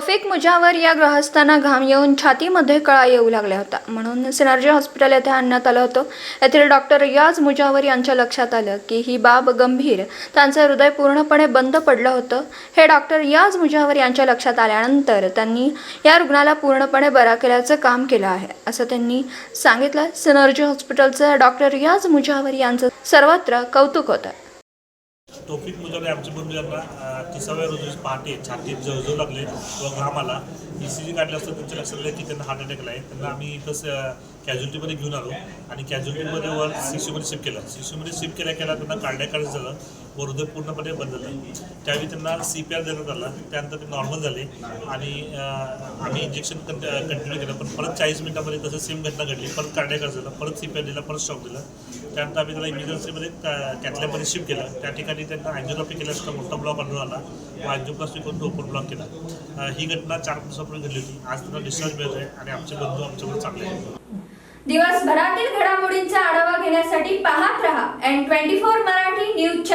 तौफिक मुजावर या गृहस्थांना घाम येऊन छातीमध्ये कळा येऊ लागला होता, म्हणून सिनर्जी हॉस्पिटल येथे आणण्यात आलं होतं. येथील डॉक्टर रियाज मुजावर यांच्या लक्षात आलं की ही बाब गंभीर, त्यांचं हृदय पूर्णपणे बंद पडलं होतं. हे डॉक्टर रियाज मुजावर यांच्या लक्षात आल्यानंतर त्यांनी या रुग्णाला पूर्णपणे बरा केल्याचं काम केलं आहे, असं त्यांनी सांगितलं. सिनर्जी हॉस्पिटलचे डॉक्टर रियाज मुजावर यांचं सर्वत्र कौतुक होतं. तौफिक मुजावर आमच्या बंधूंना 30व्या रोजी पहाटे छातीत जळजळ लागले व घाम आला. ECG काढलं असतं त्यांच्या लक्षात आलं की त्यांना हार्ट अटॅक आहे. त्यांना आम्ही इथं कॅज्युलिटीमध्ये घेऊन आलो आणि कॅज्युलिटीमध्ये वर CCUमध्ये शिफ्ट केलं. CCUमध्ये शिफ्ट केल्या त्यांना कार्डियाक अरेस्ट झालं व हृदय पूर्णपणे बंद झालं. त्यावेळी त्यांना CPR देण्यात आला. त्यानंतर ते नॉर्मल झाले आणि आम्ही इंजेक्शन कंटिन्यू केलं. पण परत 40 मिनिटामध्ये तसं सेम घटना घडली. परत कार्डियाक अरेस्ट झालं, परत CPR दिला, परत शॉक दिला. त्यानंतर आम्ही त्याला इमर्जन्सीमध्ये कॅथलॅबमध्ये शिफ्ट केलं. त्या ठिकाणी त्यांना अँजिओग्राफी केल्या असता मोठा ब्लॉक आढळून आला व अँजिओप्लास्टी करून तो ओपन ब्लॉक केला. ही घटना 4 दिवसापूर्वी घडली होती. आज त्यांना डिस्चार्ज मिळत आहे आणि आमचे बंधू आमच्याकडे चांगले आहेत. दिवसभरातील घडामोडींचा आढावा घेण्यासाठी पाहत रहा N24 मराठी न्यूज.